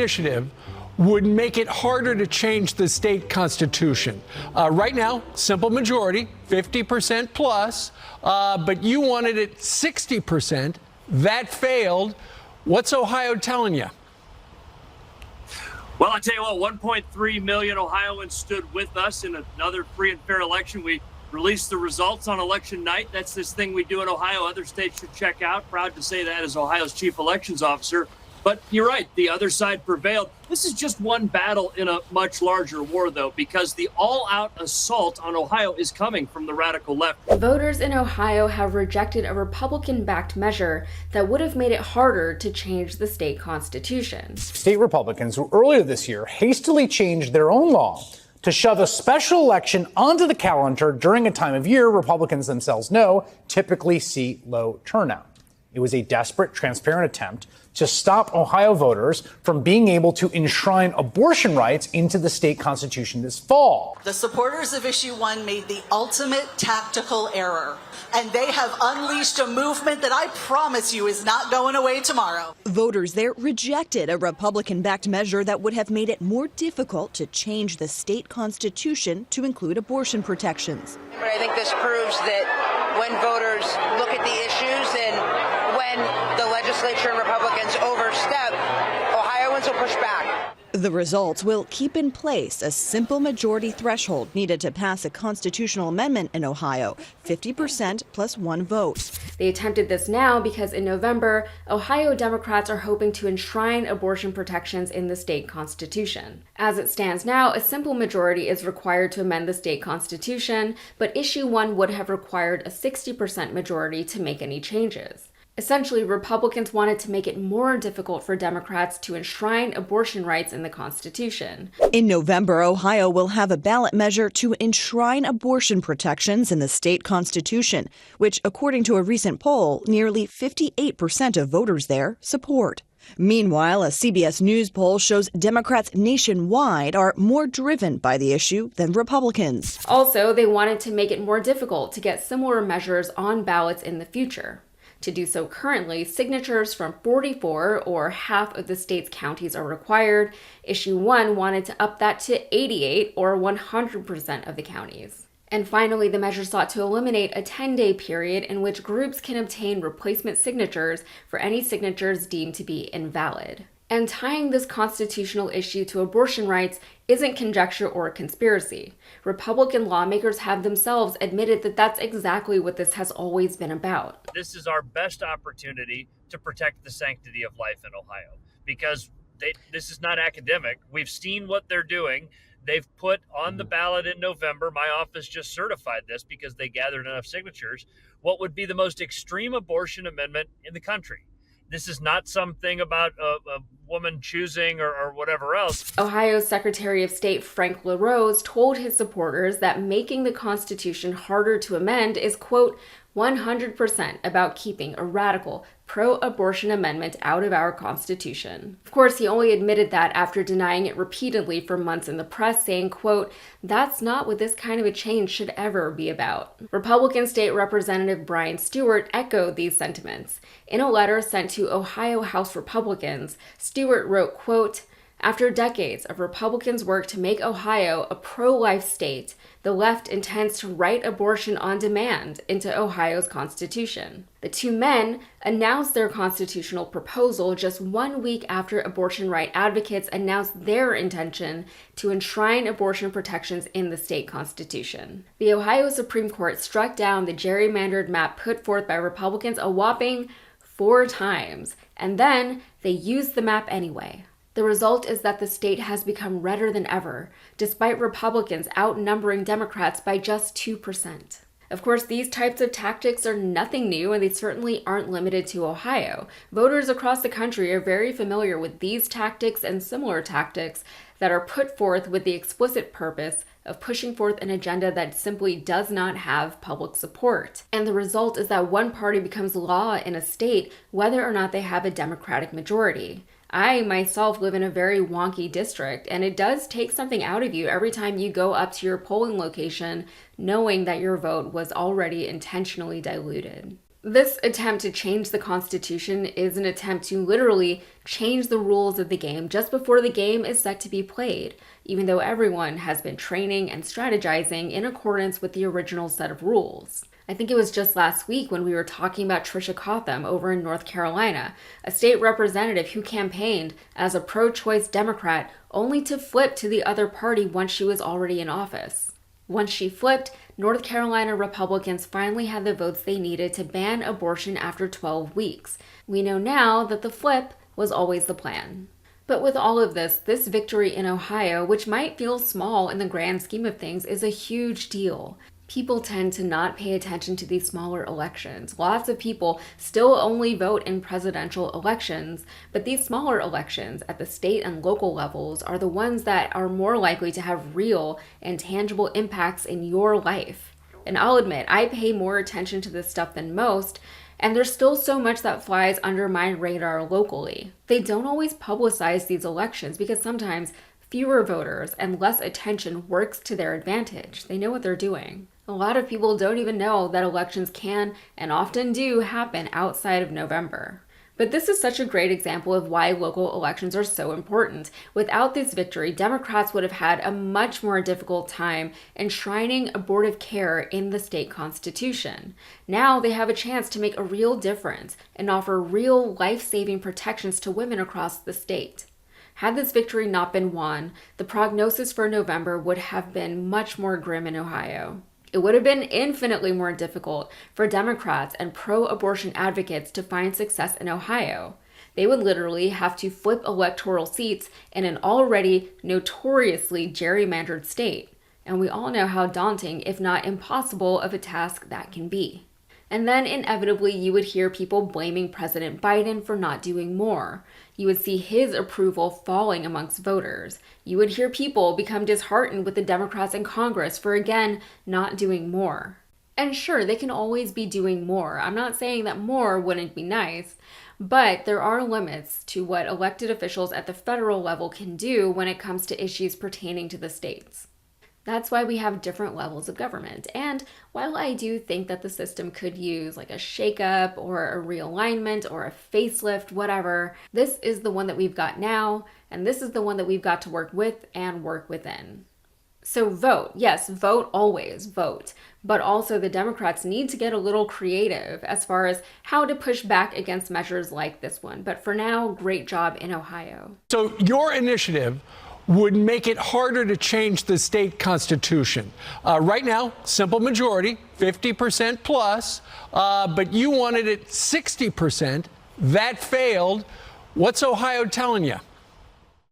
initiative would make it harder to change the state constitution. Right now, simple majority, 50% plus, but you wanted it 60%. That failed. What's Ohio telling you? Well, I tell you what, 1.3 million Ohioans stood with us in another free and fair election. We released the results on election night. That's this thing we do in Ohio. Other states should check out. Proud to say that as Ohio's chief elections officer. But you're right, the other side prevailed. This is just one battle in a much larger war, though, because the all-out assault on Ohio is coming from the radical left. Voters in Ohio have rejected a Republican-backed measure that would have made it harder to change the state constitution. State Republicans who earlier this year hastily changed their own law to shove a special election onto the calendar during a time of year Republicans themselves know typically see low turnout. It was a desperate, transparent attempt to stop Ohio voters from being able to enshrine abortion rights into the state constitution this fall. The supporters of Issue 1 made the ultimate tactical error, and they have unleashed a movement that I promise you is not going away tomorrow. Voters there rejected a Republican-backed measure that would have made it more difficult to change the state constitution to include abortion protections. But I think this proves that when voters look at the issues and when the legislature and Republicans overstep, Ohioans will push back. The results will keep in place a simple majority threshold needed to pass a constitutional amendment in Ohio, 50% plus one vote. They attempted this now because in November, Ohio Democrats are hoping to enshrine abortion protections in the state constitution. As it stands now, a simple majority is required to amend the state constitution, but Issue 1 would have required a 60% majority to make any changes. Essentially, Republicans wanted to make it more difficult for Democrats to enshrine abortion rights in the Constitution. In November, Ohio will have a ballot measure to enshrine abortion protections in the state constitution, which, according to a recent poll, nearly 58% of voters there support. Meanwhile, a CBS News poll shows Democrats nationwide are more driven by the issue than Republicans. Also, they wanted to make it more difficult to get similar measures on ballots in the future. To do so currently, signatures from 44, or half of the state's counties, are required. Issue 1 wanted to up that to 88, or 100% of the counties. And finally, the measure sought to eliminate a 10-day period in which groups can obtain replacement signatures for any signatures deemed to be invalid. And tying this constitutional issue to abortion rights isn't conjecture or conspiracy. Republican lawmakers have themselves admitted that that's exactly what this has always been about. This is our best opportunity to protect the sanctity of life in Ohio, because this is not academic. We've seen what they're doing. They've put on the ballot in November, my office just certified this because they gathered enough signatures, what would be the most extreme abortion amendment in the country. This is not something about a woman choosing or whatever else. Ohio's Secretary of State Frank Larose told his supporters that making the Constitution harder to amend is, quote, 100% about keeping a radical pro-abortion amendment out of our Constitution. Of course, he only admitted that after denying it repeatedly for months in the press, saying, quote, that's not what this kind of a change should ever be about. Republican State Representative Brian Stewart echoed these sentiments. In a letter sent to Ohio House Republicans, Stewart wrote, quote, after decades of Republicans' work to make Ohio a pro-life state, the left intends to write abortion on demand into Ohio's Constitution. The two men announced their constitutional proposal just 1 week after abortion right advocates announced their intention to enshrine abortion protections in the state constitution. The Ohio Supreme Court struck down the gerrymandered map put forth by Republicans a whopping 4 times, and then they used the map anyway. The result is that the state has become redder than ever, despite Republicans outnumbering Democrats by just 2%. Of course, these types of tactics are nothing new, and they certainly aren't limited to Ohio. Voters across the country are very familiar with these tactics and similar tactics that are put forth with the explicit purpose of pushing forth an agenda that simply does not have public support. And the result is that one party becomes law in a state whether or not they have a Democratic majority. I myself live in a very wonky district, and it does take something out of you every time you go up to your polling location knowing that your vote was already intentionally diluted. This attempt to change the Constitution is an attempt to literally change the rules of the game just before the game is set to be played, even though everyone has been training and strategizing in accordance with the original set of rules. I think it was just last week when we were talking about Tricia Cotham over in North Carolina, a state representative who campaigned as a pro-choice Democrat only to flip to the other party once she was already in office. Once she flipped, North Carolina Republicans finally had the votes they needed to ban abortion after 12 weeks. We know now that the flip was always the plan. But with all of this victory in Ohio, which might feel small in the grand scheme of things, is a huge deal. People tend to not pay attention to these smaller elections. Lots of people still only vote in presidential elections, but these smaller elections at the state and local levels are the ones that are more likely to have real and tangible impacts in your life. And I'll admit, I pay more attention to this stuff than most, and there's still so much that flies under my radar locally. They don't always publicize these elections because sometimes fewer voters and less attention works to their advantage. They know what they're doing. A lot of people don't even know that elections can and often do happen outside of November. But this is such a great example of why local elections are so important. Without this victory, Democrats would have had a much more difficult time enshrining abortive care in the state constitution. Now they have a chance to make a real difference and offer real life-saving protections to women across the state. Had this victory not been won, the prognosis for November would have been much more grim in Ohio. It would have been infinitely more difficult for Democrats and pro-abortion advocates to find success in Ohio. They would literally have to flip electoral seats in an already notoriously gerrymandered state. And we all know how daunting, if not impossible, of a task that can be. And then inevitably you would hear people blaming President Biden for not doing more. You would see his approval falling amongst voters. You would hear people become disheartened with the Democrats in Congress for, again, not doing more. And sure, they can always be doing more. I'm not saying that more wouldn't be nice, but there are limits to what elected officials at the federal level can do when it comes to issues pertaining to the states. That's why we have different levels of government. And while I do think that the system could use like a shakeup or a realignment or a facelift, whatever, this is the one that we've got now, and this is the one that we've got to work with and work within. So vote. Yes, vote always, vote. But also the Democrats need to get a little creative as far as how to push back against measures like this one. But for now, great job in Ohio. So your initiative would make it harder to change the state constitution. Right now, simple majority, 50% plus, but you wanted it 60%. That failed. What's Ohio telling you?